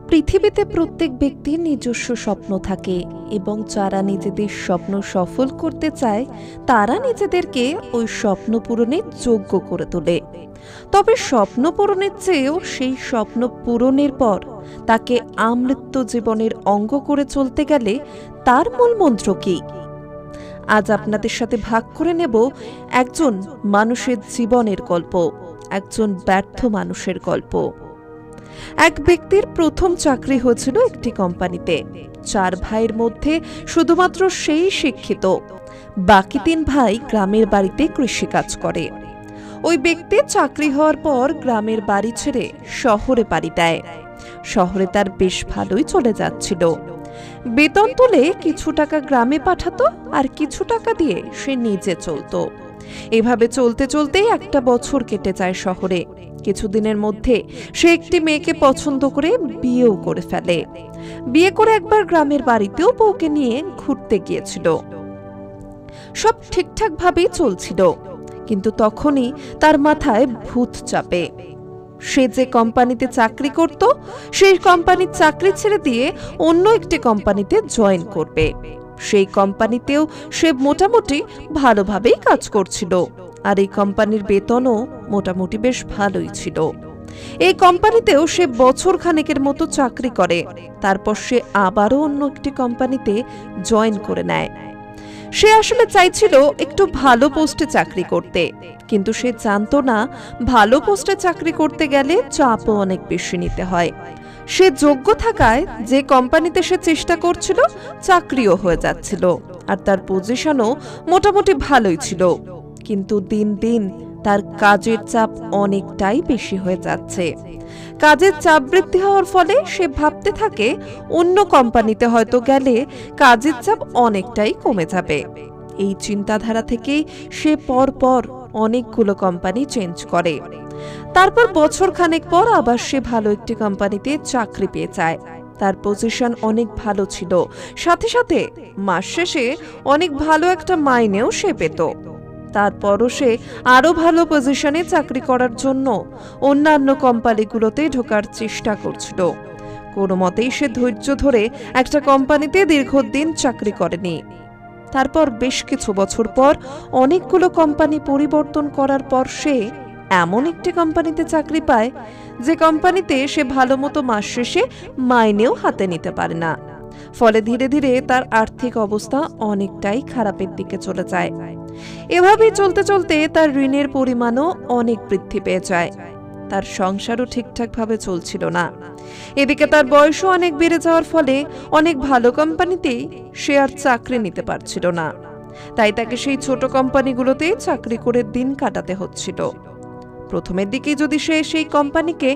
পৃথিবীতে প্রত্যেক ব্যক্তির নিজস্ব স্বপ্ন থাকে এবং যারা নিজেদের স্বপ্ন সফল করতে চায় তারা নিজেদেরকে ওই স্বপ্ন পূরণের যোগ্য করে তোলে। তবে স্বপ্ন পূরণের চেয়েও সেই স্বপ্ন পূরণের পর তাকে আমৃত্যু জীবনের অঙ্গ করে চলতে গেলে তার মূল মন্ত্র কি? আজ আপনাদের সাথে ভাগ করে নেব একজন মানুষের জীবনের গল্প, একজন ব্যর্থ মানুষের গল্প। এক ব্যক্তির প্রথম চাকরি হয়েছিল একটি কোম্পানিতে। 4 ভাইয়ের মধ্যে শুধুমাত্র সেই শিক্ষিত, বাকি 3 ভাই গ্রামের বাড়িতে কৃষিকাজ করে। ওই ব্যক্তির চাকরি হওয়ার পর গ্রামের বাড়ি ছেড়ে শহরে পাড়ি দেয়। শহরে তার বেশ ভালোই চলে যাচ্ছিল। বেতন তুলে কিছু টাকা গ্রামে পাঠাতো আর কিছু টাকা দিয়ে সে নিজে চলতো। এভাবে চলতে চলতেই একটা বছর কেটে যায় শহরে। কিছুদিনের মধ্যে সে একটি মেয়েকে পছন্দ করে বিয়েও করে ফেলে। বিয়ে করে একবার গ্রামের বাড়িতেও বউকে নিয়ে ঘুরতে গিয়েছিল। সব ঠিকঠাক ভাবেই চলছিল, কিন্তু তখনই তার মাথায় ভূত চাপে। সে যে কোম্পানিতে চাকরি করত সেই কোম্পানির চাকরি ছেড়ে দিয়ে অন্য একটি কোম্পানিতে জয়েন করবে। সেই কোম্পানিতেও সে মোটামুটি ভালোভাবেই কাজ করছিল, আর এই কোম্পানির বেতনও মোটামুটি বেশ ভালোই ছিল। এই কোম্পানিতেও সে বছর খানেকের মতো চাকরি করে, তারপর সে আবারও অন্য একটি কোম্পানিতে জয়েন করে নেয়। সে আসলে চাইছিল একটু ভালো পোস্টে চাকরি করতে, কিন্তু সে জানতো না ভালো পোস্টে চাকরি করতে গেলে চাপও অনেক বেশি নিতে হয়। সে যোগ্য থাকায় যে কোম্পানিতে সে চেষ্টা করছিল চাকরিও হয়ে যাচ্ছিল, আর তার পজিশনও মোটামুটি ভালোই ছিল। কিন্তু দিন দিন তার কাজের চাপ অনেকটাই বেশি হয়ে যাচ্ছে। কাজের চাপ বৃদ্ধি হওয়ার ফলে সে ভাবতে থাকে অন্য কোম্পানিতে হয়তো গেলে কাজের চাপ অনেকটাই কমে যাবে। এই চিন্তাধারা থেকেই সে পরপর অনেকগুলো কোম্পানি চেঞ্জ করে। তারপর বছর খানেক পর আবার সে ভালো একটি কোম্পানিতে চাকরি পেয়ে যায়। তার পজিশন অনেক ভালো ছিল, সাথে সাথে মাস শেষে অনেক ভালো একটা মাইনেও সে পেত। তারপরও সে আরো ভালো পজিশনে চাকরি করার জন্য অন্যান্য কোম্পানিগুলোতে ঢোকার চেষ্টা করছিল। কোনো মতেই সে ধৈর্য ধরে একটা কোম্পানিতে দীর্ঘদিন চাকরি করেনি। তারপর বেশ কিছু বছর পর অনেকগুলো কোম্পানি পরিবর্তন করার পর সে এমন একটি কোম্পানিতে চাকরি পায় যে কোম্পানিতে সে ভালো মতো মাস শেষে মাইনেও হাতে নিতে পারে না। ফলে ধীরে ধীরে তার আর্থিক অবস্থা অনেকটাই খারাপের দিকে চলে যায়। এভাবেই চলতে চলতে তার ঋণের পরিমাণও অনেক বৃদ্ধি পেয়ে যায়। তার সংসারও ঠিকঠাক ভাবে চলছিল না। এদিকে তার বয়সও অনেক বেড়ে যাওয়ার ফলে অনেক ভালো কোম্পানিতেই সে আর চাকরি নিতে পারছিল না। তাই তাকে সেই ছোট কোম্পানিগুলোতেই চাকরি করে দিন কাটাতে হচ্ছিল। প্রথমের দিকে যদি সে সেই কোম্পানিকে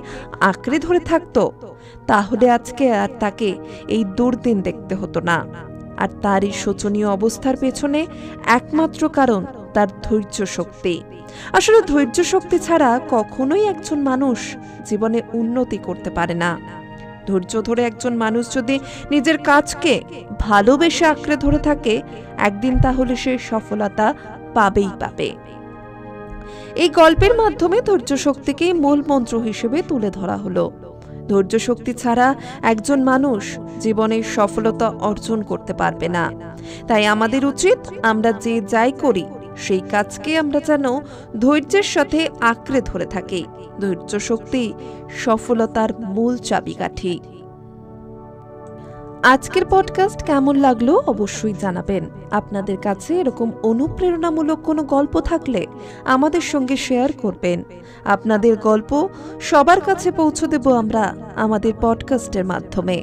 আঁকড়ে ধরে থাকতো তাহলে আজকে আর তাকে এই দুর্দিন দেখতে হতো না। আর তার এই শোচনীয় অবস্থার পেছনে একমাত্র কারণ তার ধৈর্য শক্তি। আসলে ধৈর্য শক্তি ছাড়া কখনোই একজন মানুষ জীবনে উন্নতি করতে পারে না। ধৈর্য ধরে একজন মানুষ যদি নিজের কাজকে ভালোবেসে আঁকড়ে ধরে থাকে একদিন তাহলে সে সফলতা পাবেই পাবে। এই গল্পের মাধ্যমে ধৈর্য শক্তিকে মূল মন্ত্র হিসেবে তুলে ধরা হলো। ধৈর্য শক্তি ছাড়া একজন মানুষ জীবনে সফলতা অর্জন করতে পারবে না। তাই আমাদের উচিত আমরা যে যাই করি সেই কাজকে আমরা যেন ধৈর্যের সাথে আঁকড়ে ধরে থাকি। ধৈর্য শক্তি সফলতার মূল চাবিকাঠি। আজকের পডকাস্ট কেমন লাগলো অবশ্যই জানাবেন। আপনাদের কাছে এরকম অনুপ্রেরণামূলক কোনো গল্প থাকলে আমাদের সঙ্গে শেয়ার করবেন। আপনাদের গল্প সবার কাছে পৌঁছে দেব আমরা আমাদের পডকাস্টের মাধ্যমে।